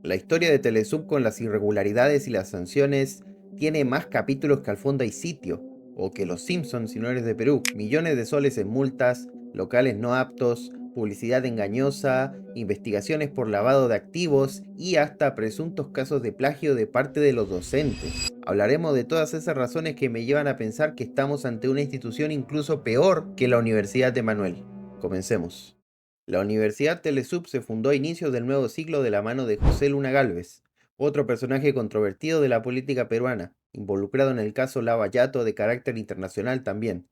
La historia de Telesub con las irregularidades y las sanciones tiene más capítulos que al fondo hay sitio, o que Los Simpsons si no eres de Perú. Millones de soles en multas, locales no aptos, publicidad engañosa, investigaciones por lavado de activos y hasta presuntos casos de plagio de parte de los docentes. Hablaremos de todas esas razones que me llevan a pensar que estamos ante una institución incluso peor que la Universidad de Manuel. Comencemos. La Universidad Telesub se fundó a inicios del nuevo siglo de la mano de José Luna Gálvez, otro personaje controvertido de la política peruana, involucrado en el caso Lava Jato de carácter internacional también.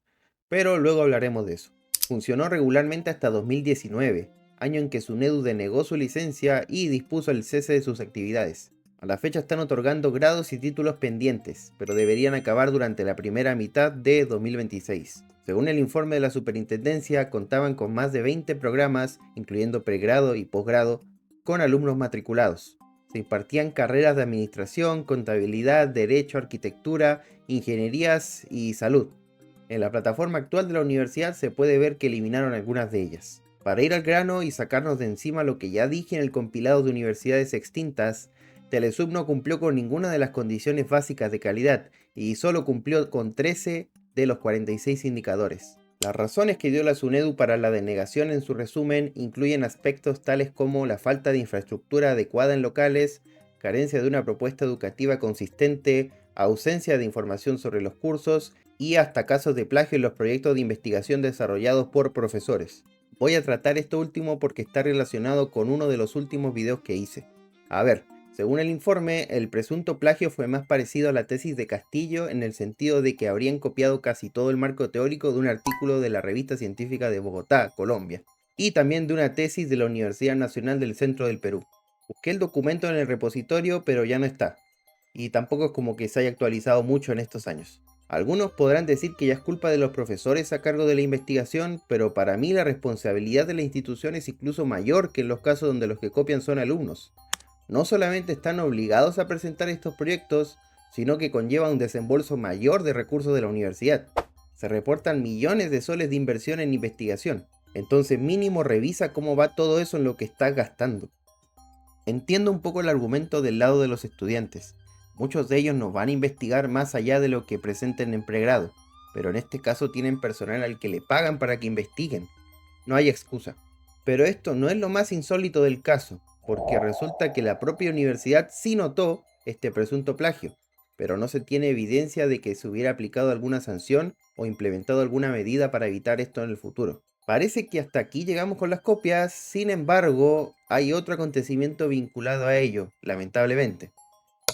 Pero luego hablaremos de eso. Funcionó regularmente hasta 2019, año en que SUNEDU denegó su licencia y dispuso el cese de sus actividades. A la fecha están otorgando grados y títulos pendientes, pero deberían acabar durante la primera mitad de 2026. Según el informe de la superintendencia, contaban con más de 20 programas, incluyendo pregrado y posgrado, con alumnos matriculados. Se impartían carreras de administración, contabilidad, derecho, arquitectura, ingenierías y salud. En la plataforma actual de la universidad se puede ver que eliminaron algunas de ellas. Para ir al grano y sacarnos de encima lo que ya dije en el compilado de universidades extintas, Telesub no cumplió con ninguna de las condiciones básicas de calidad y solo cumplió con 13 de los 46 indicadores. Las razones que dio la SUNEDU para la denegación en su resumen incluyen aspectos tales como la falta de infraestructura adecuada en locales, carencia de una propuesta educativa consistente, ausencia de información sobre los cursos y hasta casos de plagio en los proyectos de investigación desarrollados por profesores. Voy a tratar esto último porque está relacionado con uno de los últimos videos que hice. A ver, según el informe, el presunto plagio fue más parecido a la tesis de Castillo en el sentido de que habrían copiado casi todo el marco teórico de un artículo de la Revista Científica de Bogotá, Colombia, y también de una tesis de la Universidad Nacional del Centro del Perú. Busqué el documento en el repositorio, pero ya no está, y tampoco es como que se haya actualizado mucho en estos años. Algunos podrán decir que ya es culpa de los profesores a cargo de la investigación, pero para mí la responsabilidad de la institución es incluso mayor que en los casos donde los que copian son alumnos. No solamente están obligados a presentar estos proyectos, sino que conlleva un desembolso mayor de recursos de la universidad. Se reportan millones de soles de inversión en investigación, entonces mínimo revisa cómo va todo eso en lo que estás gastando. Entiendo un poco el argumento del lado de los estudiantes. Muchos de ellos no van a investigar más allá de lo que presenten en pregrado, pero en este caso tienen personal al que le pagan para que investiguen. No hay excusa. Pero esto no es lo más insólito del caso, porque resulta que la propia universidad sí notó este presunto plagio, pero no se tiene evidencia de que se hubiera aplicado alguna sanción o implementado alguna medida para evitar esto en el futuro. Parece que hasta aquí llegamos con las copias, sin embargo, hay otro acontecimiento vinculado a ello, lamentablemente.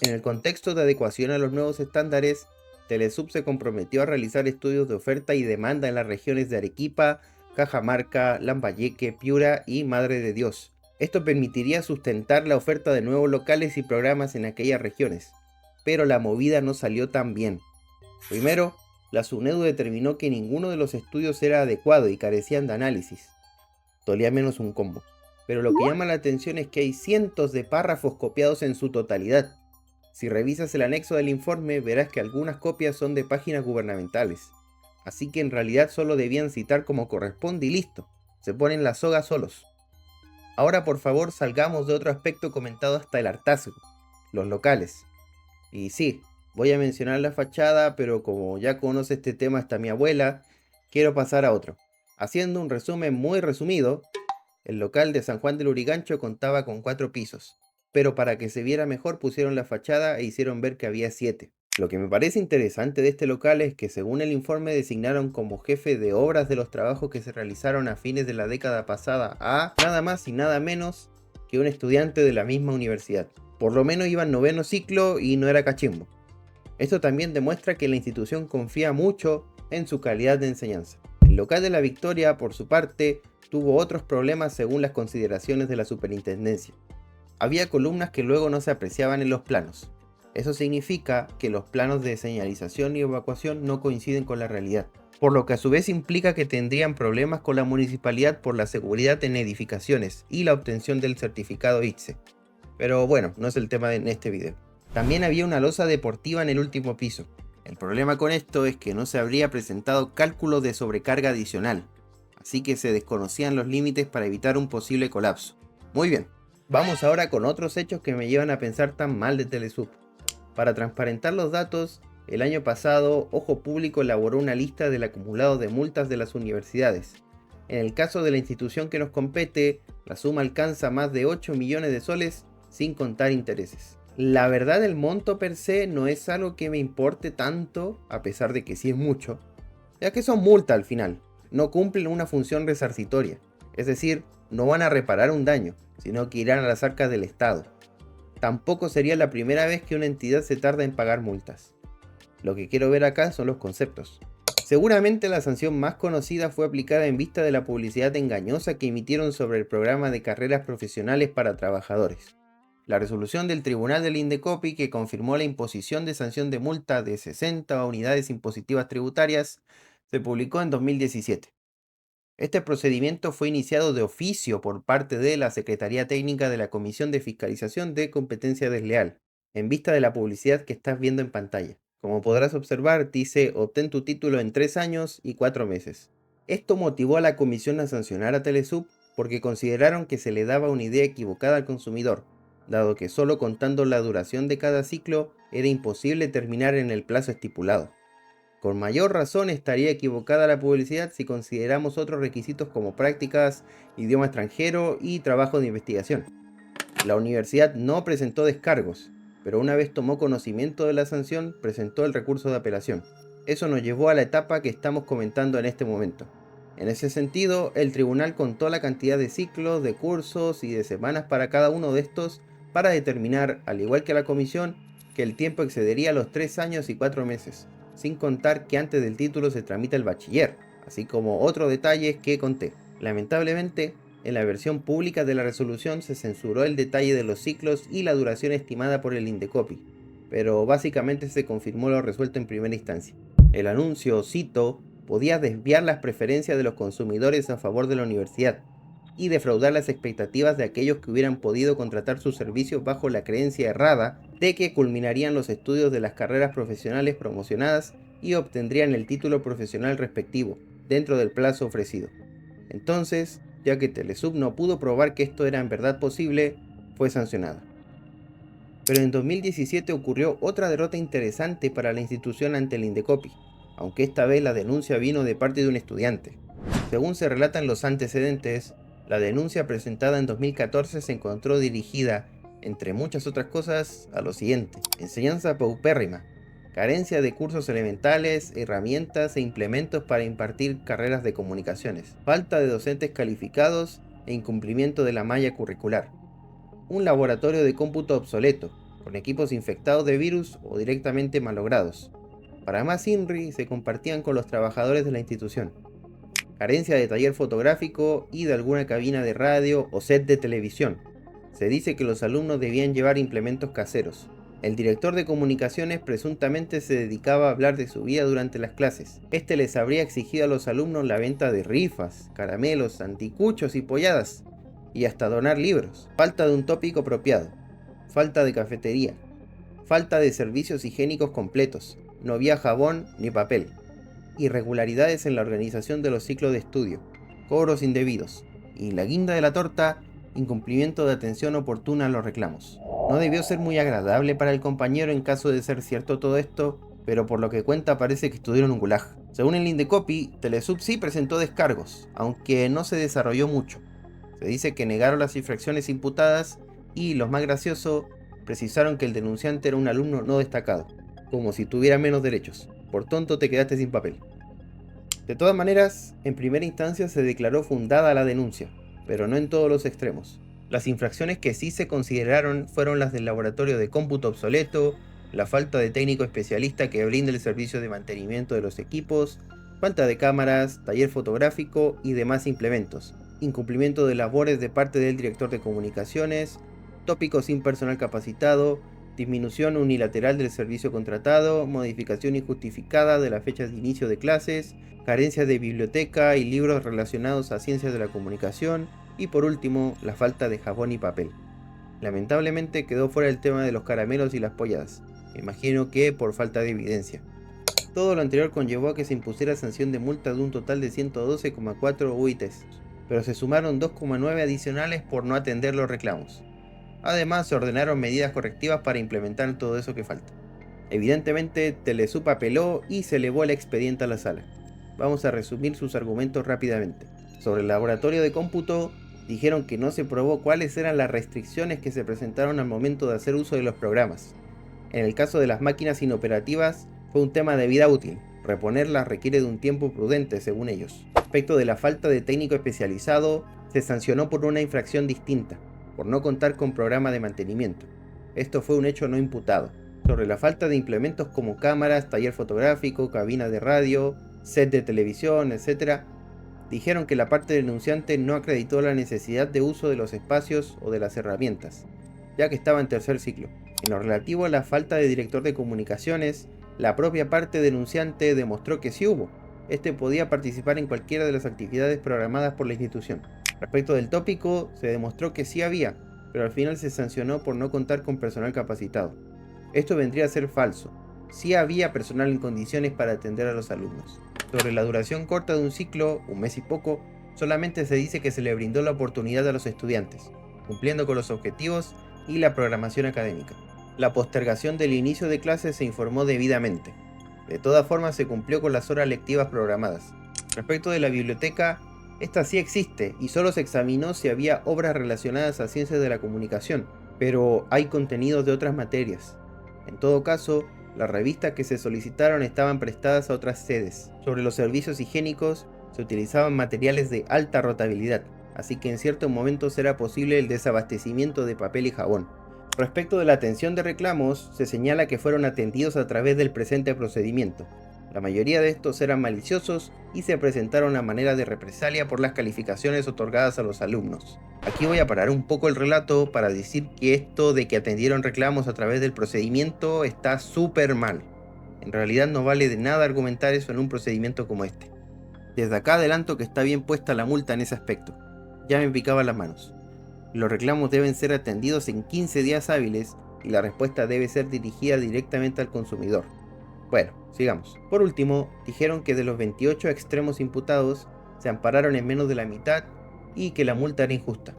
En el contexto de adecuación a los nuevos estándares, Telesub se comprometió a realizar estudios de oferta y demanda en las regiones de Arequipa, Cajamarca, Lambayeque, Piura y Madre de Dios. Esto permitiría sustentar la oferta de nuevos locales y programas en aquellas regiones, pero la movida no salió tan bien. Primero, la SUNEDU determinó que ninguno de los estudios era adecuado y carecían de análisis. Dolía menos un combo. Pero lo que llama la atención es que hay cientos de párrafos copiados en su totalidad. Si revisas el anexo del informe, verás que algunas copias son de páginas gubernamentales. Así que en realidad solo debían citar como corresponde y listo. Se ponen la soga solos. Ahora por favor salgamos de otro aspecto comentado hasta el hartazgo. Los locales. Y sí, voy a mencionar la fachada, pero como ya conoce este tema hasta mi abuela, quiero pasar a otro. Haciendo un resumen muy resumido, el local de San Juan del Urigancho contaba con 4 pisos, pero para que se viera mejor pusieron la fachada e hicieron ver que había 7. Lo que me parece interesante de este local es que según el informe designaron como jefe de obras de los trabajos que se realizaron a fines de la década pasada a nada más y nada menos que un estudiante de la misma universidad. Por lo menos iba en noveno ciclo y no era cachimbo. Esto también demuestra que la institución confía mucho en su calidad de enseñanza. El local de La Victoria, por su parte, tuvo otros problemas según las consideraciones de la superintendencia. Había columnas que luego no se apreciaban en los planos. Eso significa que los planos de señalización y evacuación no coinciden con la realidad, por lo que a su vez implica que tendrían problemas con la municipalidad por la seguridad en edificaciones y la obtención del certificado ITSE. Pero bueno, no es el tema en este video. También había una losa deportiva en el último piso. El problema con esto es que no se habría presentado cálculo de sobrecarga adicional, así que se desconocían los límites para evitar un posible colapso. Muy bien, Vamos ahora con otros hechos que me llevan a pensar tan mal de Telesub. Para transparentar los datos, el año pasado Ojo Público elaboró una lista del acumulado de multas de las universidades. En el caso de la institución que nos compete, la suma alcanza más de 8 millones de soles sin contar intereses. La verdad, el monto per se no es algo que me importe tanto, a pesar de que sí es mucho, ya que son multas al final, no cumplen una función resarcitoria, es decir, no van a reparar un daño, sino que irán a las arcas del Estado. Tampoco sería la primera vez que una entidad se tarda en pagar multas. Lo que quiero ver acá son los conceptos. Seguramente la sanción más conocida fue aplicada en vista de la publicidad engañosa que emitieron sobre el programa de carreras profesionales para trabajadores. La resolución del Tribunal del Indecopi, que confirmó la imposición de sanción de multa de 60 unidades impositivas tributarias, se publicó en 2017. Este procedimiento fue iniciado de oficio por parte de la Secretaría Técnica de la Comisión de Fiscalización de Competencia Desleal, en vista de la publicidad que estás viendo en pantalla. Como podrás observar, dice: obtén tu título en 3 años y 4 meses. Esto motivó a la comisión a sancionar a Telesub porque consideraron que se le daba una idea equivocada al consumidor, dado que solo contando la duración de cada ciclo era imposible terminar en el plazo estipulado. Con mayor razón estaría equivocada la publicidad si consideramos otros requisitos como prácticas, idioma extranjero y trabajo de investigación. La universidad no presentó descargos, pero una vez tomó conocimiento de la sanción, presentó el recurso de apelación. Eso nos llevó a la etapa que estamos comentando en este momento. En ese sentido, el tribunal contó la cantidad de ciclos, de cursos y de semanas para cada uno de estos para determinar, al igual que la comisión, que el tiempo excedería los 3 años y 4 meses, sin contar que antes del título se tramita el bachiller, así como otros detalles que conté. Lamentablemente, en la versión pública de la resolución se censuró el detalle de los ciclos y la duración estimada por el Indecopi, pero básicamente se confirmó lo resuelto en primera instancia. El anuncio, cito, podía desviar las preferencias de los consumidores a favor de la universidad y defraudar las expectativas de aquellos que hubieran podido contratar sus servicios bajo la creencia errada de que culminarían los estudios de las carreras profesionales promocionadas y obtendrían el título profesional respectivo, dentro del plazo ofrecido. Entonces, ya que Telesub no pudo probar que esto era en verdad posible, fue sancionada. Pero en 2017 ocurrió otra derrota interesante para la institución ante el Indecopi, aunque esta vez la denuncia vino de parte de un estudiante. Según se relatan los antecedentes, la denuncia presentada en 2014 se encontró dirigida, entre muchas otras cosas, a lo siguiente: enseñanza paupérrima, carencia de cursos elementales, herramientas e implementos para impartir carreras de comunicaciones, falta de docentes calificados e incumplimiento de la malla curricular, un laboratorio de cómputo obsoleto, con equipos infectados de virus o directamente malogrados. Para más INRI se compartían con los trabajadores de la institución. Carencia de taller fotográfico y de alguna cabina de radio o set de televisión. Se dice que los alumnos debían llevar implementos caseros. El director de comunicaciones presuntamente se dedicaba a hablar de su vida durante las clases. Este les habría exigido a los alumnos la venta de rifas, caramelos, anticuchos y polladas, y hasta donar libros. Falta de un tópico apropiado. Falta de cafetería. Falta de servicios higiénicos completos. No había jabón ni papel. Irregularidades en la organización de los ciclos de estudio, cobros indebidos y, la guinda de la torta, incumplimiento de atención oportuna a los reclamos. No debió ser muy agradable para el compañero en caso de ser cierto todo esto, pero por lo que cuenta parece que estudió en un gulag. Según el Indecopi, Telesub sí presentó descargos, aunque no se desarrolló mucho. Se dice que negaron las infracciones imputadas y, lo más gracioso, precisaron que el denunciante era un alumno no destacado, como si tuviera menos derechos. Por tonto te quedaste sin papel. De todas maneras, en primera instancia se declaró fundada la denuncia, pero no en todos los extremos. Las infracciones que sí se consideraron fueron las del laboratorio de cómputo obsoleto, la falta de técnico especialista que brinde el servicio de mantenimiento de los equipos, falta de cámaras, taller fotográfico y demás implementos, incumplimiento de labores de parte del director de comunicaciones, tópicos sin personal capacitado, disminución unilateral del servicio contratado, modificación injustificada de la fecha de inicio de clases, carencia de biblioteca y libros relacionados a ciencias de la comunicación, y por último, la falta de jabón y papel. Lamentablemente quedó fuera el tema de los caramelos y las polladas, me imagino que por falta de evidencia. Todo lo anterior conllevó a que se impusiera sanción de multa de un total de 112,4 UITs, pero se sumaron 2,9 adicionales por no atender los reclamos. Además, se ordenaron medidas correctivas para implementar todo eso que falta. Evidentemente, Telesup apeló y se elevó el expediente a la sala. Vamos a resumir sus argumentos rápidamente. Sobre el laboratorio de cómputo, dijeron que no se probó cuáles eran las restricciones que se presentaron al momento de hacer uso de los programas. En el caso de las máquinas inoperativas, fue un tema de vida útil. Reponerlas requiere de un tiempo prudente, según ellos. Respecto de la falta de técnico especializado, se sancionó por una infracción distinta, por no contar con programa de mantenimiento. Esto fue un hecho no imputado. Sobre la falta de implementos como cámaras, taller fotográfico, cabina de radio, set de televisión, etc., dijeron que la parte denunciante no acreditó la necesidad de uso de los espacios o de las herramientas, ya que estaba en tercer ciclo. En lo relativo a la falta de director de comunicaciones, la propia parte denunciante demostró que sí hubo. Este podía participar en cualquiera de las actividades programadas por la institución. Respecto del tópico, se demostró que sí había, pero al final se sancionó por no contar con personal capacitado. Esto vendría a ser falso. Sí había personal en condiciones para atender a los alumnos. Sobre la duración corta de un ciclo, un mes y poco, solamente se dice que se le brindó la oportunidad a los estudiantes, cumpliendo con los objetivos y la programación académica. La postergación del inicio de clases se informó debidamente. De todas formas, se cumplió con las horas lectivas programadas. Respecto de la biblioteca, esta sí existe y solo se examinó si había obras relacionadas a ciencias de la comunicación, pero hay contenidos de otras materias. En todo caso, las revistas que se solicitaron estaban prestadas a otras sedes. Sobre los servicios higiénicos, se utilizaban materiales de alta rotabilidad, así que en ciertos momentos era posible el desabastecimiento de papel y jabón. Respecto de la atención de reclamos, se señala que fueron atendidos a través del presente procedimiento. La mayoría de estos eran maliciosos y se presentaron a manera de represalia por las calificaciones otorgadas a los alumnos. Aquí voy a parar un poco el relato para decir que esto de que atendieron reclamos a través del procedimiento está súper mal. En realidad no vale de nada argumentar eso en un procedimiento como este. Desde acá adelanto que está bien puesta la multa en ese aspecto. Ya me picaba las manos. Los reclamos deben ser atendidos en 15 días hábiles y la respuesta debe ser dirigida directamente al consumidor. Bueno, sigamos. Por último, dijeron que de los 28 extremos imputados, se ampararon en menos de la mitad y que la multa era injusta.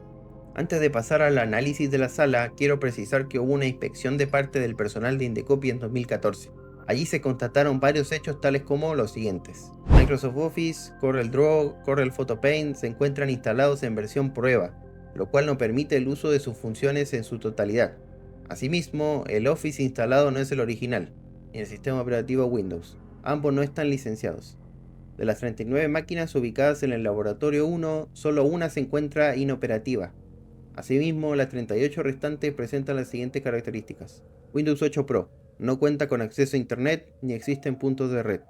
Antes de pasar al análisis de la sala, quiero precisar que hubo una inspección de parte del personal de Indecopi en 2014. Allí se constataron varios hechos tales como los siguientes. Microsoft Office, CorelDRAW, Corel Photopaint se encuentran instalados en versión prueba, lo cual no permite el uso de sus funciones en su totalidad. Asimismo, el Office instalado no es el original, ni el sistema operativo Windows. Ambos no están licenciados. De las 39 máquinas ubicadas en el laboratorio 1, solo una se encuentra inoperativa. Asimismo, las 38 restantes presentan las siguientes características. Windows 8 Pro, no cuenta con acceso a Internet ni existen puntos de red.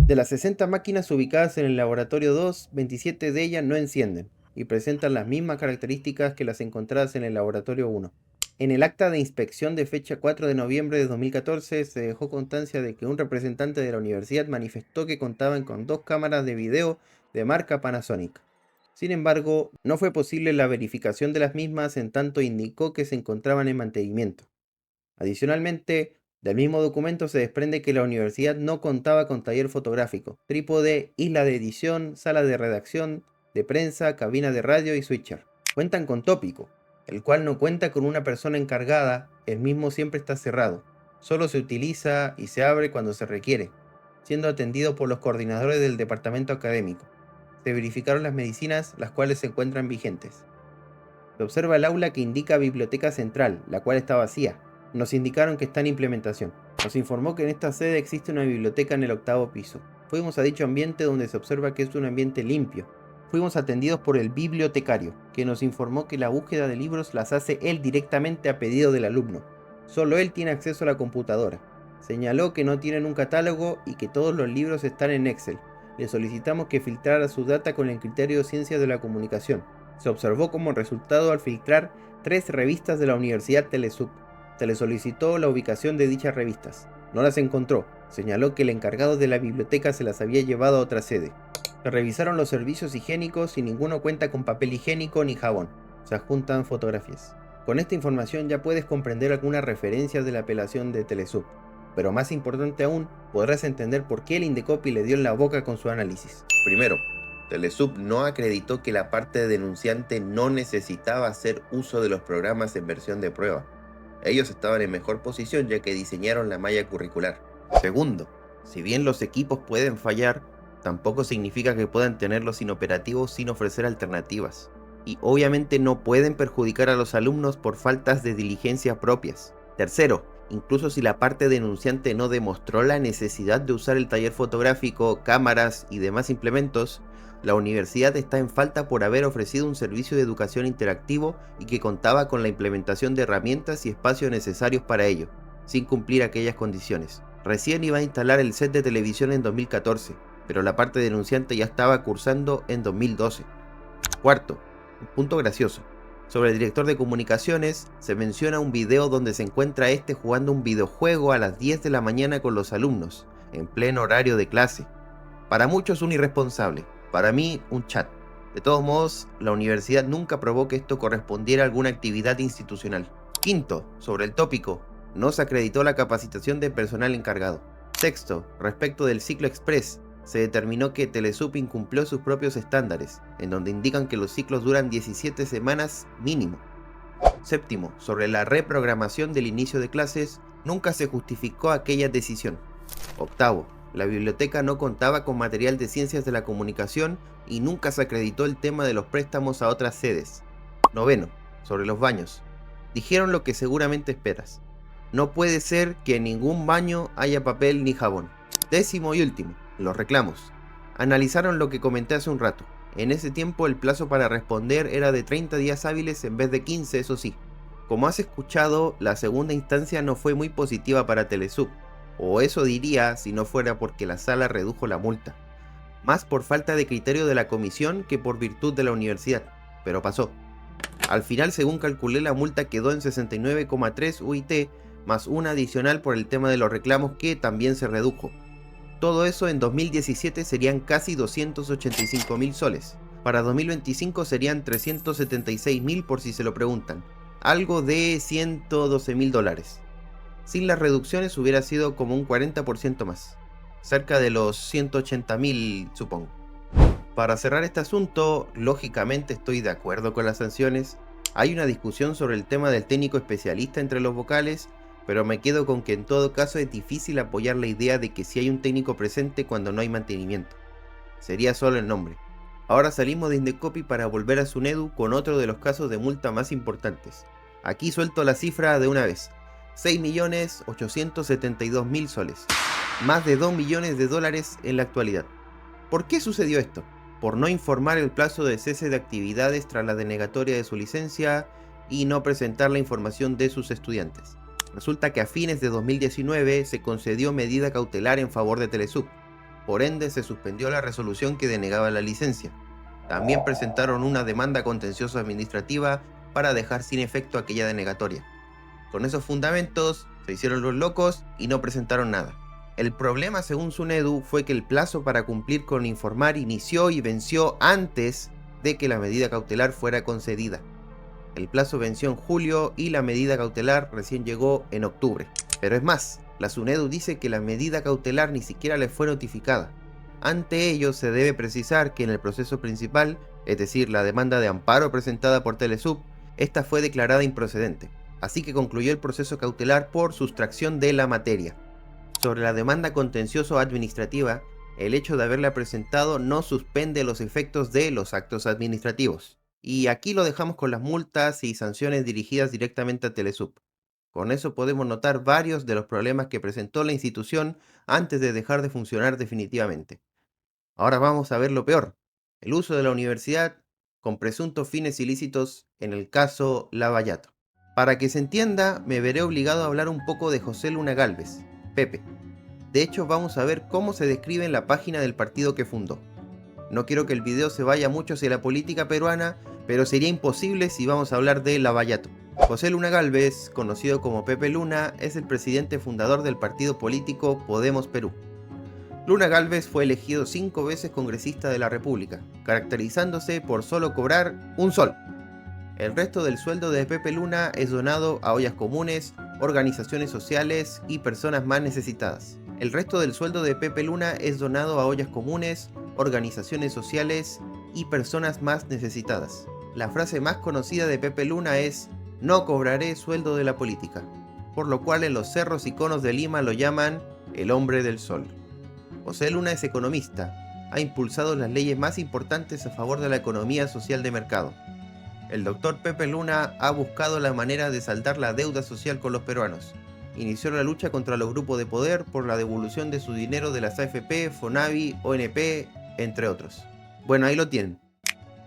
De las 60 máquinas ubicadas en el laboratorio 2, 27 de ellas no encienden y presentan las mismas características que las encontradas en el laboratorio 1. En el acta de inspección de fecha 4 de noviembre de 2014 se dejó constancia de que un representante de la universidad manifestó que contaban con 2 cámaras de video de marca Panasonic. Sin embargo, no fue posible la verificación de las mismas en tanto indicó que se encontraban en mantenimiento. Adicionalmente, del mismo documento se desprende que la universidad no contaba con taller fotográfico, trípode, isla de edición, sala de redacción, de prensa, cabina de radio y switcher. Cuentan con tópico, el cual no cuenta con una persona encargada, el mismo siempre está cerrado. Solo se utiliza y se abre cuando se requiere, siendo atendido por los coordinadores del departamento académico. Se verificaron las medicinas, las cuales se encuentran vigentes. Se observa el aula que indica Biblioteca Central, la cual está vacía. Nos indicaron que está en implementación. Nos informó que en esta sede existe una biblioteca en el 8º piso. Fuimos a dicho ambiente donde se observa que es un ambiente limpio. Fuimos atendidos por el bibliotecario, que nos informó que la búsqueda de libros las hace él directamente a pedido del alumno. Solo él tiene acceso a la computadora. Señaló que no tienen un catálogo y que todos los libros están en Excel. Le solicitamos que filtrara su data con el criterio de Ciencias de la Comunicación. Se observó como resultado al filtrar 3 revistas de la Universidad Telesup. Se le solicitó la ubicación de dichas revistas. No las encontró. Señaló que el encargado de la biblioteca se las había llevado a otra sede. Se revisaron los servicios higiénicos y ninguno cuenta con papel higiénico ni jabón. Se adjuntan fotografías. Con esta información ya puedes comprender algunas referencias de la apelación de Telesup. Pero más importante aún, podrás entender por qué el Indecopi le dio en la boca con su análisis. Primero, Telesub no acreditó que la parte denunciante no necesitaba hacer uso de los programas en versión de prueba. Ellos estaban en mejor posición ya que diseñaron la malla curricular. Segundo, si bien los equipos pueden fallar, tampoco significa que puedan tenerlos inoperativos sin ofrecer alternativas. Y obviamente no pueden perjudicar a los alumnos por faltas de diligencia propias. Tercero, incluso si la parte denunciante no demostró la necesidad de usar el taller fotográfico, cámaras y demás implementos, la universidad está en falta por haber ofrecido un servicio de educación interactivo y que contaba con la implementación de herramientas y espacios necesarios para ello, sin cumplir aquellas condiciones. Recién iba a instalar el set de televisión en 2014, pero la parte denunciante ya estaba cursando en 2012. Cuarto, un punto gracioso. Sobre el director de comunicaciones, se menciona un video donde se encuentra este jugando un videojuego a las 10 de la mañana con los alumnos, en pleno horario de clase. Para muchos un irresponsable, para mí un chat. De todos modos, la universidad nunca probó que esto correspondiera a alguna actividad institucional. Quinto, sobre el tópico, no se acreditó la capacitación de personal encargado. Sexto, respecto del ciclo express, se determinó que Telesub incumplió sus propios estándares, en donde indican que los ciclos duran 17 semanas mínimo. Séptimo, sobre la reprogramación del inicio de clases, nunca se justificó aquella decisión. Octavo, la biblioteca no contaba con material de ciencias de la comunicación y nunca se acreditó el tema de los préstamos a otras sedes. Noveno, sobre los baños. Dijeron lo que seguramente esperas. No puede ser que en ningún baño haya papel ni jabón. Décimo y último, los reclamos. Analizaron lo que comenté hace un rato. En ese tiempo el plazo para responder era de 30 días hábiles en vez de 15, eso sí. Como has escuchado, la segunda instancia no fue muy positiva para Telesub. O eso diría si no fuera porque la sala redujo la multa. Más por falta de criterio de la comisión que por virtud de la universidad. Pero pasó. Al final, según calculé, la multa quedó en 69,3 UIT, más una adicional por el tema de los reclamos que también se redujo. Todo eso en 2017 serían casi 285.000 soles. Para 2025 serían 376.000 por si se lo preguntan. Algo de $112.000. Sin las reducciones hubiera sido como un 40% más. Cerca de los 180.000, supongo. Para cerrar este asunto, lógicamente estoy de acuerdo con las sanciones. Hay una discusión sobre el tema del técnico especialista entre los vocales, pero me quedo con que en todo caso es difícil apoyar la idea de que sí hay un técnico presente cuando no hay mantenimiento. Sería solo el nombre. Ahora salimos de Indecopi para volver a Sunedu con otro de los casos de multa más importantes. Aquí suelto la cifra de una vez. 6.872.000 soles. Más de $2 millones en la actualidad. ¿Por qué sucedió esto? Por no informar el plazo de cese de actividades tras la denegatoria de su licencia y no presentar la información de sus estudiantes. Resulta que a fines de 2019 se concedió medida cautelar en favor de Telesub. Por ende, se suspendió la resolución que denegaba la licencia. También presentaron una demanda contenciosa administrativa para dejar sin efecto aquella denegatoria. Con esos fundamentos, se hicieron los locos y no presentaron nada. El problema, según Sunedu, fue que el plazo para cumplir con informar inició y venció antes de que la medida cautelar fuera concedida. El plazo venció en julio y la medida cautelar recién llegó en octubre. Pero es más, la Sunedu dice que la medida cautelar ni siquiera le fue notificada. Ante ello, se debe precisar que en el proceso principal, es decir, la demanda de amparo presentada por Telesub, esta fue declarada improcedente. Así que concluyó el proceso cautelar por sustracción de la materia. Sobre la demanda contencioso-administrativa, el hecho de haberla presentado no suspende los efectos de los actos administrativos. Y aquí lo dejamos con las multas y sanciones dirigidas directamente a Telesub. Con eso podemos notar varios de los problemas que presentó la institución antes de dejar de funcionar definitivamente. Ahora vamos a ver lo peor, el uso de la universidad con presuntos fines ilícitos en el caso Lavallato. Para que se entienda, me veré obligado a hablar un poco de José Luna Gálvez, Pepe. De hecho, vamos a ver cómo se describe en la página del partido que fundó. No quiero que el video se vaya mucho hacia la política peruana, pero sería imposible si vamos a hablar de Lavallato. José Luna Gálvez, conocido como Pepe Luna, es el presidente fundador del partido político Podemos Perú. Luna Gálvez fue elegido 5 veces congresista de la República, caracterizándose por solo cobrar un sol. El resto del sueldo de Pepe Luna es donado a ollas comunes, organizaciones sociales y personas más necesitadas. El resto del sueldo de Pepe Luna es donado a ollas comunes, organizaciones sociales y personas más necesitadas. La frase más conocida de Pepe Luna es "no cobraré sueldo de la política", por lo cual en los cerros y conos de Lima lo llaman el hombre del sol. José Luna es economista, ha impulsado las leyes más importantes a favor de la economía social de mercado. El doctor Pepe Luna ha buscado la manera de saldar la deuda social con los peruanos. Inició la lucha contra los grupos de poder por la devolución de su dinero de las AFP, Fonavi, ONP, entre otros. Bueno, ahí lo tienen.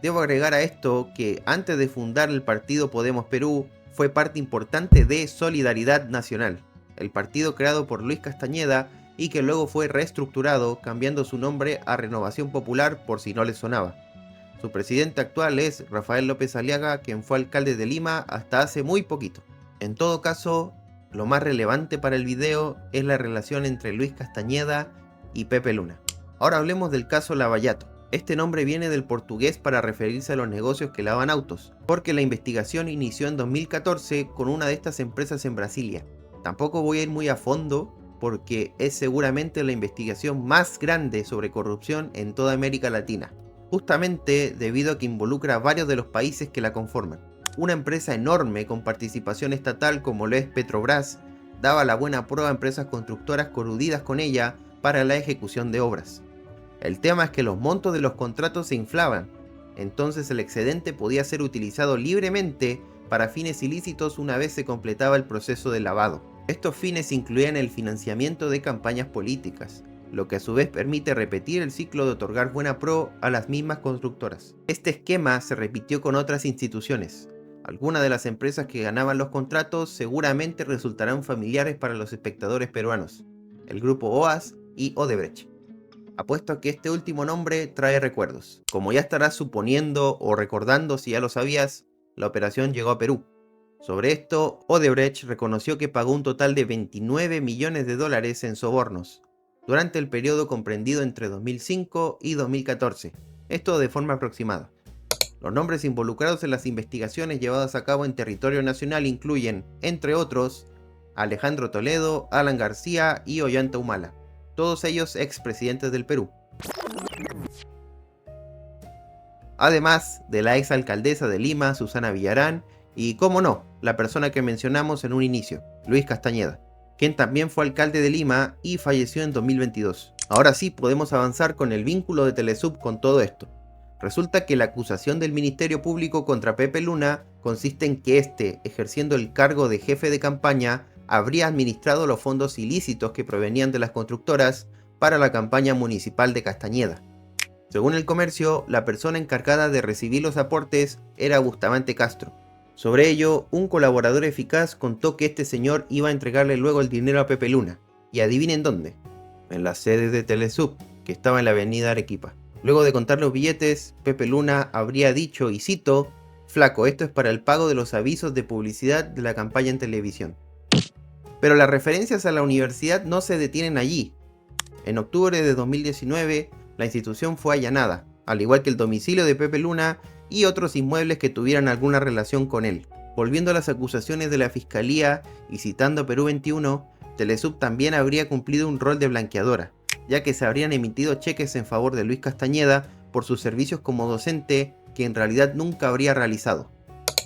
Debo agregar a esto que antes de fundar el partido Podemos Perú, fue parte importante de Solidaridad Nacional, el partido creado por Luis Castañeda y que luego fue reestructurado cambiando su nombre a Renovación Popular por si no les sonaba. Su presidente actual es Rafael López Aliaga, quien fue alcalde de Lima hasta hace muy poquito. En todo caso, lo más relevante para el video es la relación entre Luis Castañeda y Pepe Luna. Ahora hablemos del caso Lavallato. Este nombre viene del portugués para referirse a los negocios que lavan autos, porque la investigación inició en 2014 con una de estas empresas en Brasilia. Tampoco voy a ir muy a fondo, porque es seguramente la investigación más grande sobre corrupción en toda América Latina, justamente debido a que involucra a varios de los países que la conforman. Una empresa enorme con participación estatal como lo es Petrobras daba la buena prueba a empresas constructoras coludidas con ella para la ejecución de obras. El tema es que los montos de los contratos se inflaban, entonces el excedente podía ser utilizado libremente para fines ilícitos una vez se completaba el proceso de lavado. Estos fines incluían el financiamiento de campañas políticas, lo que a su vez permite repetir el ciclo de otorgar buena pro a las mismas constructoras. Este esquema se repitió con otras instituciones. Algunas de las empresas que ganaban los contratos seguramente resultarán familiares para los espectadores peruanos, el grupo OAS y Odebrecht. Apuesto a que este último nombre trae recuerdos. Como ya estarás suponiendo o recordando si ya lo sabías, la operación llegó a Perú. Sobre esto, Odebrecht reconoció que pagó un total de 29 millones de dólares en sobornos, durante el periodo comprendido entre 2005 y 2014, esto de forma aproximada. Los nombres involucrados en las investigaciones llevadas a cabo en territorio nacional incluyen, entre otros, Alejandro Toledo, Alan García y Ollanta Humala, todos ellos expresidentes del Perú. Además de la exalcaldesa de Lima, Susana Villarán, y cómo no, la persona que mencionamos en un inicio, Luis Castañeda, quien también fue alcalde de Lima y falleció en 2022. Ahora sí podemos avanzar con el vínculo de Telesub con todo esto. Resulta que la acusación del Ministerio Público contra Pepe Luna consiste en que éste, ejerciendo el cargo de jefe de campaña, habría administrado los fondos ilícitos que provenían de las constructoras para la campaña municipal de Castañeda. Según el Comercio, la persona encargada de recibir los aportes era Bustamante Castro. Sobre ello, un colaborador eficaz contó que este señor iba a entregarle luego el dinero a Pepe Luna. Y adivinen dónde. En la sede de Telesub, que estaba en la avenida Arequipa. Luego de contar los billetes, Pepe Luna habría dicho, y cito, "Flaco, esto es para el pago de los avisos de publicidad de la campaña en televisión". Pero las referencias a la universidad no se detienen allí. En octubre de 2019, la institución fue allanada, al igual que el domicilio de Pepe Luna y otros inmuebles que tuvieran alguna relación con él. Volviendo a las acusaciones de la Fiscalía y citando a Perú 21, Telesub también habría cumplido un rol de blanqueadora, ya que se habrían emitido cheques en favor de Luis Castañeda por sus servicios como docente que en realidad nunca habría realizado.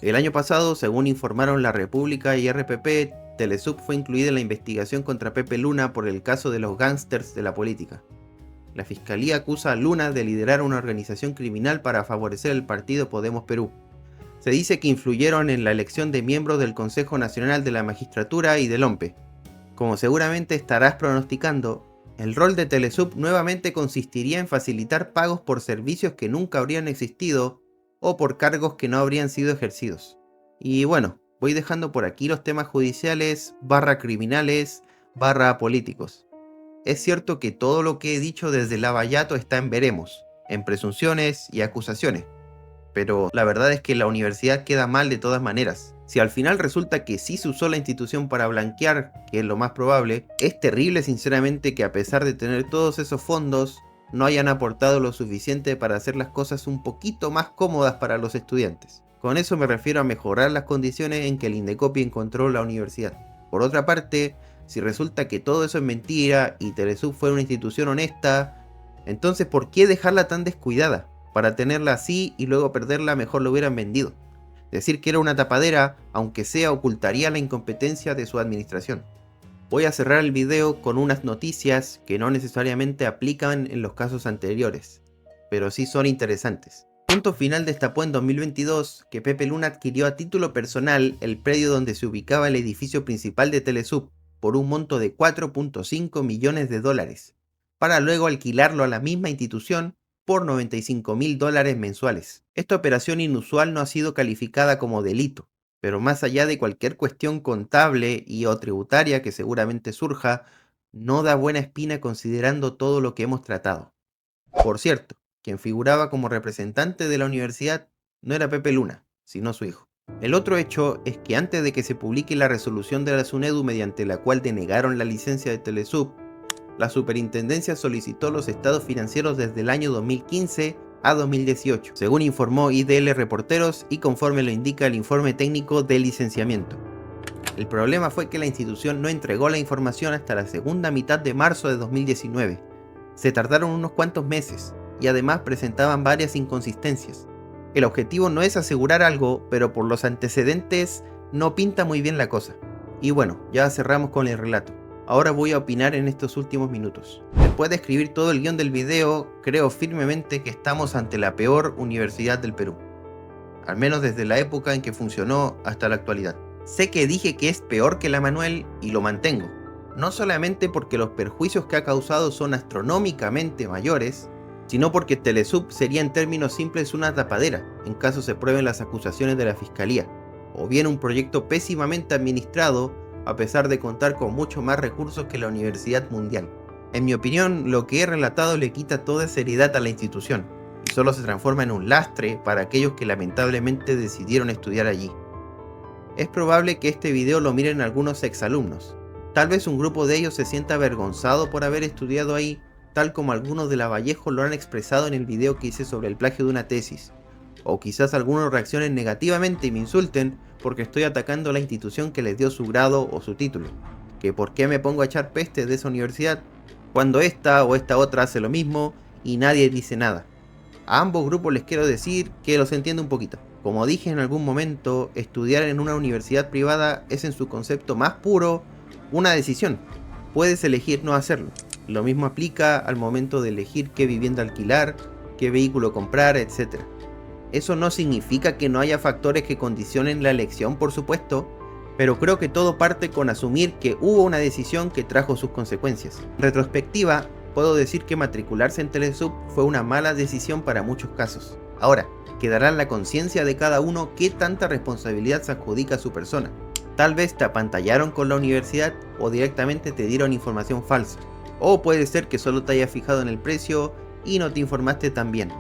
El año pasado, según informaron La República y RPP, Telesub fue incluida en la investigación contra Pepe Luna por el caso de los gángsters de la política. La Fiscalía acusa a Luna de liderar una organización criminal para favorecer el partido Podemos Perú. Se dice que influyeron en la elección de miembros del Consejo Nacional de la Magistratura y del OMPE. Como seguramente estarás pronosticando, el rol de Telesub nuevamente consistiría en facilitar pagos por servicios que nunca habrían existido o por cargos que no habrían sido ejercidos. Y bueno, voy dejando por aquí los temas judiciales, /criminales, /políticos. Es cierto que todo lo que he dicho desde Lavallato está en veremos, en presunciones y acusaciones, pero la verdad es que la universidad queda mal de todas maneras. Si al final resulta que sí se usó la institución para blanquear, que es lo más probable, es terrible sinceramente que a pesar de tener todos esos fondos, no hayan aportado lo suficiente para hacer las cosas un poquito más cómodas para los estudiantes. Con eso me refiero a mejorar las condiciones en que el Indecopi encontró la universidad. Por otra parte, si resulta que todo eso es mentira y Telesub fue una institución honesta, Entonces, ¿por qué dejarla tan descuidada? Para tenerla así y luego perderla, mejor lo hubieran vendido. Decir que era una tapadera, aunque sea, ocultaría la incompetencia de su administración. Voy a cerrar el video con unas noticias que no necesariamente aplican en los casos anteriores, pero sí son interesantes. Punto Final destapó en 2022 que Pepe Luna adquirió a título personal el predio donde se ubicaba el edificio principal de Telesub por un monto de 4.5 millones de dólares, para luego alquilarlo a la misma institución por $95.000 mensuales. Esta operación inusual no ha sido calificada como delito, pero más allá de cualquier cuestión contable y o tributaria que seguramente surja, no da buena espina considerando todo lo que hemos tratado. Por cierto, quien figuraba como representante de la universidad no era Pepe Luna, sino su hijo. El otro hecho es que antes de que se publique la resolución de la SUNEDU mediante la cual denegaron la licencia de Telesub, la superintendencia solicitó los estados financieros desde el año 2015 a 2018, según informó IDL Reporteros y conforme lo indica el informe técnico de licenciamiento. El problema fue que la institución no entregó la información hasta la segunda mitad de marzo de 2019. Se tardaron unos cuantos meses y además presentaban varias inconsistencias. El objetivo no es asegurar algo, pero por los antecedentes no pinta muy bien la cosa. Y bueno, ya cerramos con el relato. Ahora voy a opinar en estos últimos minutos. Después de escribir todo el guión del video, creo firmemente que estamos ante la peor universidad del Perú. Al menos desde la época en que funcionó hasta la actualidad. Sé que dije que es peor que la Manuel y lo mantengo. No solamente porque los perjuicios que ha causado son astronómicamente mayores, sino porque Telesub sería en términos simples una tapadera, en caso se prueben las acusaciones de la Fiscalía, o bien un proyecto pésimamente administrado, a pesar de contar con mucho más recursos que la Universidad Mundial. En mi opinión, lo que he relatado le quita toda seriedad a la institución, y solo se transforma en un lastre para aquellos que lamentablemente decidieron estudiar allí. Es probable que este video lo miren algunos exalumnos. Tal vez un grupo de ellos se sienta avergonzado por haber estudiado ahí, tal como algunos de la Vallejo lo han expresado en el video que hice sobre el plagio de una tesis. O quizás algunos reaccionen negativamente y me insulten porque estoy atacando a la institución que les dio su grado o su título. Que por qué me pongo a echar peste de esa universidad cuando esta o esta otra hace lo mismo y nadie dice nada. A ambos grupos les quiero decir que los entiendo un poquito. Como dije en algún momento, estudiar en una universidad privada es en su concepto más puro una decisión. Puedes elegir no hacerlo. Lo mismo aplica al momento de elegir qué vivienda alquilar, qué vehículo comprar, etc. Eso no significa que no haya factores que condicionen la elección, por supuesto, pero creo que todo parte con asumir que hubo una decisión que trajo sus consecuencias. En retrospectiva, puedo decir que matricularse en Telesub fue una mala decisión para muchos casos. Ahora, quedará en la conciencia de cada uno qué tanta responsabilidad se adjudica a su persona. Tal vez te apantallaron con la universidad o directamente te dieron información falsa. O puede ser que solo te hayas fijado en el precio y no te informaste tan bien.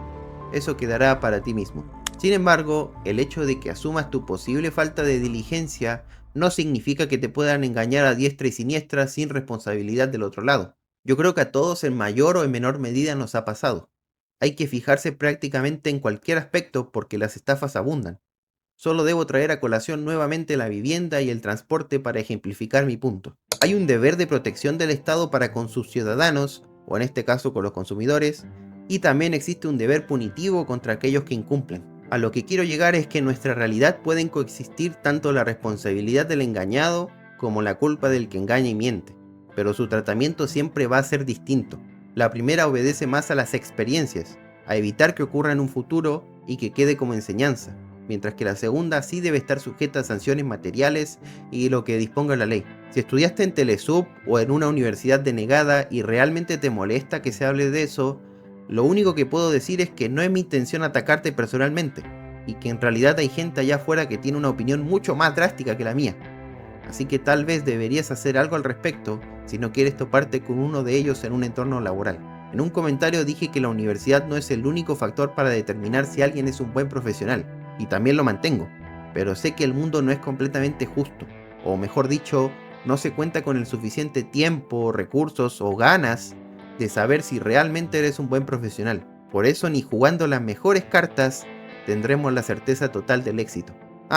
Eso quedará para ti mismo. Sin embargo, el hecho de que asumas tu posible falta de diligencia no significa que te puedan engañar a diestra y siniestra sin responsabilidad del otro lado. Yo creo que a todos en mayor o en menor medida nos ha pasado. Hay que fijarse prácticamente en cualquier aspecto porque las estafas abundan. Solo debo traer a colación nuevamente la vivienda y el transporte para ejemplificar mi punto. Hay un deber de protección del Estado para con sus ciudadanos, o en este caso con los consumidores, y también existe un deber punitivo contra aquellos que incumplen. A lo que quiero llegar es que en nuestra realidad pueden coexistir tanto la responsabilidad del engañado como la culpa del que engaña y miente, pero su tratamiento siempre va a ser distinto. La primera obedece más a las experiencias, a evitar que ocurra en un futuro y que quede como enseñanza, mientras que la segunda sí debe estar sujeta a sanciones materiales y lo que disponga la ley. Si estudiaste en Telesub o en una universidad denegada y realmente te molesta que se hable de eso, lo único que puedo decir es que no es mi intención atacarte personalmente, y que en realidad hay gente allá afuera que tiene una opinión mucho más drástica que la mía. Así que tal vez deberías hacer algo al respecto si no quieres toparte con uno de ellos en un entorno laboral. En un comentario dije que la universidad no es el único factor para determinar si alguien es un buen profesional, y también lo mantengo, pero sé que el mundo no es completamente justo, o mejor dicho, no se cuenta con el suficiente tiempo, recursos o ganas de saber si realmente eres un buen profesional. Por eso ni jugando las mejores cartas tendremos la certeza total del éxito.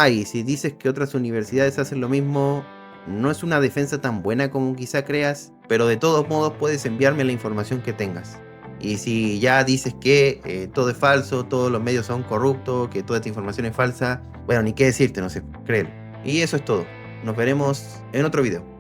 Y si dices que otras universidades hacen lo mismo, no es una defensa tan buena como quizá creas, pero de todos modos puedes enviarme la información que tengas. Y si ya dices que todo es falso, todos los medios son corruptos, que toda esta información es falsa, bueno, ni qué decirte, no sé, créelo. Y eso es todo. Nos veremos en otro video.